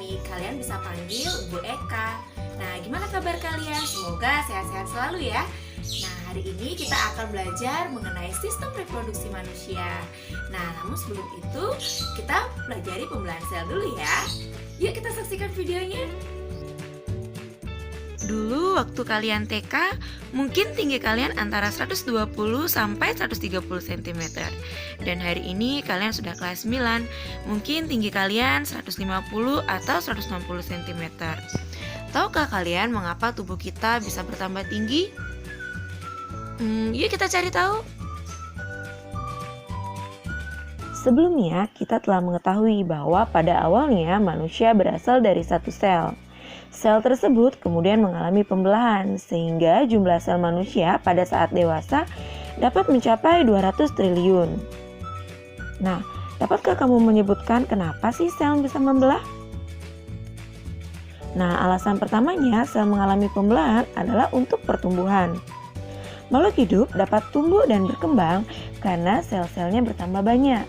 sini kalian bisa panggil Bu Eka. Nah, gimana kabar kalian? Semoga sehat-sehat selalu ya. Nah, hari ini kita akan belajar mengenai sistem reproduksi manusia. Nah, namun sebelum itu kita pelajari pembelahan sel dulu ya. Yuk kita saksikan videonya. Dulu waktu kalian TK, mungkin tinggi kalian antara 120 sampai 130 cm. Dan hari ini kalian sudah kelas 9, mungkin tinggi kalian 150 atau 160 cm. Tahukah kalian mengapa tubuh kita bisa bertambah tinggi? Yuk kita cari tahu. Sebelumnya, kita telah mengetahui bahwa pada awalnya manusia berasal dari satu sel. Sel tersebut kemudian mengalami pembelahan sehingga jumlah sel manusia pada saat dewasa dapat mencapai 200 triliun. Nah, dapatkah kamu menyebutkan kenapa sih sel bisa membelah? Nah, alasan pertamanya sel mengalami pembelahan adalah untuk pertumbuhan. Makhluk hidup dapat tumbuh dan berkembang karena sel-selnya bertambah banyak.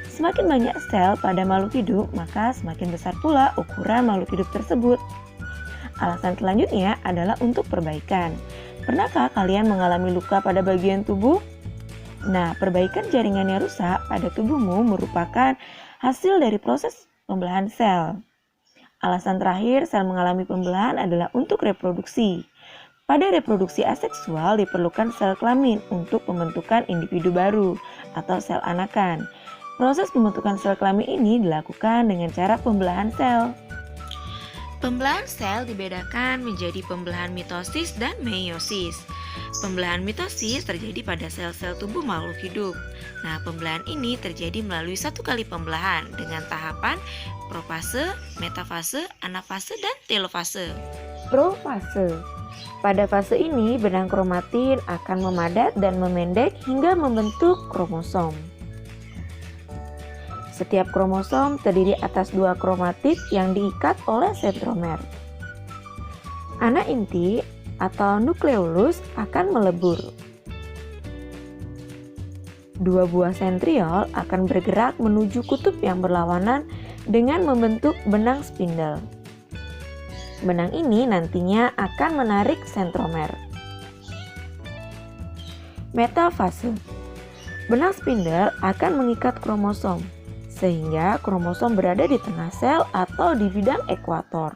Semakin banyak sel pada makhluk hidup, maka semakin besar pula ukuran makhluk hidup tersebut. Alasan selanjutnya adalah untuk perbaikan. Pernahkah kalian mengalami luka pada bagian tubuh? Nah, perbaikan jaringan yang rusak pada tubuhmu merupakan hasil dari proses pembelahan sel. Alasan terakhir sel mengalami pembelahan adalah untuk reproduksi. Pada reproduksi aseksual diperlukan sel kelamin untuk pembentukan individu baru atau sel anakan. Proses pembentukan sel kelamin ini dilakukan dengan cara pembelahan sel. Pembelahan sel dibedakan menjadi pembelahan mitosis dan meiosis. Pembelahan mitosis terjadi pada sel-sel tubuh makhluk hidup. Nah, pembelahan ini terjadi melalui satu kali pembelahan dengan tahapan profase, metafase, anafase, dan telofase. Profase. Pada fase ini, benang kromatin akan memadat dan memendek hingga membentuk kromosom. Setiap kromosom terdiri atas 2 kromatid yang diikat oleh sentromer. Anak inti atau nukleolus akan melebur. 2 buah sentriol akan bergerak menuju kutub yang berlawanan dengan membentuk benang spindle. Benang ini nantinya akan menarik sentromer. Metafase. Benang spindle akan mengikat kromosom, sehingga kromosom berada di tengah sel atau di bidang ekuator.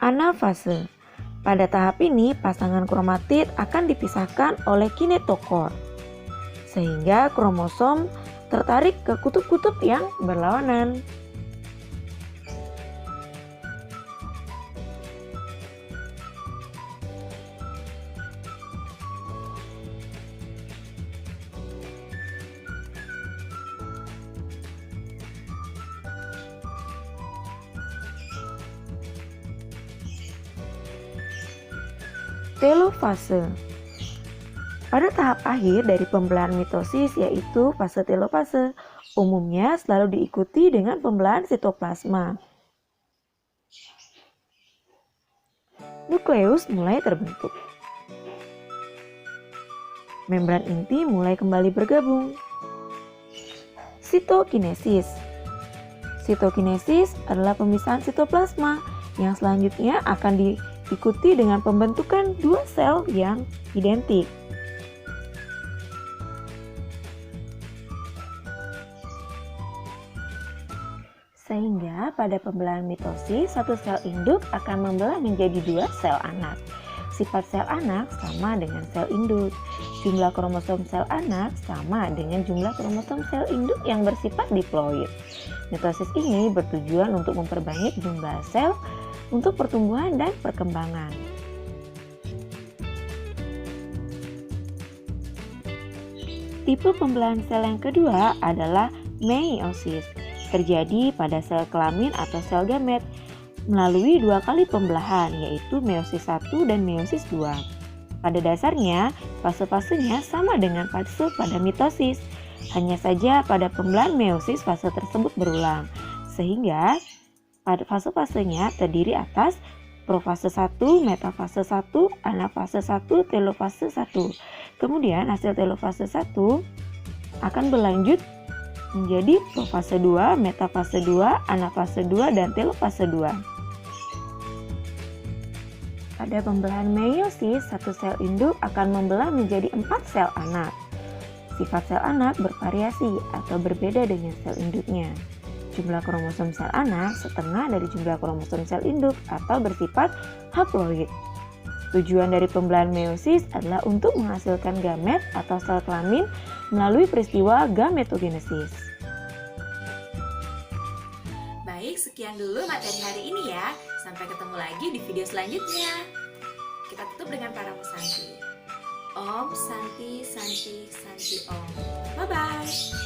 Anafase. Pada tahap ini, pasangan kromatid akan dipisahkan oleh kinetokor, sehingga kromosom tertarik ke kutub-kutub yang berlawanan. Telofase. Pada tahap akhir dari pembelahan mitosis yaitu fase telofase, umumnya selalu diikuti dengan pembelahan sitoplasma. Nukleus mulai terbentuk. Membran inti mulai kembali bergabung. Sitokinesis. Sitokinesis adalah pemisahan sitoplasma yang selanjutnya akan diikuti dengan pembentukan 2 sel yang identik. Sehingga pada pembelahan mitosis, satu sel induk akan membelah menjadi 2 sel anak. Sifat sel anak sama dengan sel induk. Jumlah kromosom sel anak sama dengan jumlah kromosom sel induk yang bersifat diploid. Mitosis ini bertujuan untuk memperbanyak jumlah sel untuk pertumbuhan dan perkembangan. Tipe pembelahan sel yang kedua adalah meiosis. Terjadi pada sel kelamin atau sel gamet melalui 2 kali pembelahan, yaitu meiosis 1 dan meiosis 2. Pada dasarnya, fase-fasenya sama dengan fase pada mitosis. Hanya saja pada pembelahan meiosis fase tersebut berulang, sehingga pada fase-fasenya terdiri atas profase 1, metafase 1, anafase 1, telofase 1. Kemudian hasil telofase 1 akan berlanjut menjadi profase 2, metafase 2, anafase 2, dan telofase 2. Pada pembelahan meiosis, satu sel induk akan membelah menjadi 4 sel anak. Sifat sel anak bervariasi atau berbeda dengan sel induknya. Jumlah kromosom sel anak setengah dari jumlah kromosom sel induk atau bersifat haploid. Tujuan dari pembelahan meiosis adalah untuk menghasilkan gamet atau sel kelamin melalui peristiwa gametogenesis. Baik, sekian dulu materi hari ini ya. Sampai ketemu lagi di video selanjutnya. Kita tutup dengan Paramo Santi. Om Santi Santi Santi Om. Bye-bye.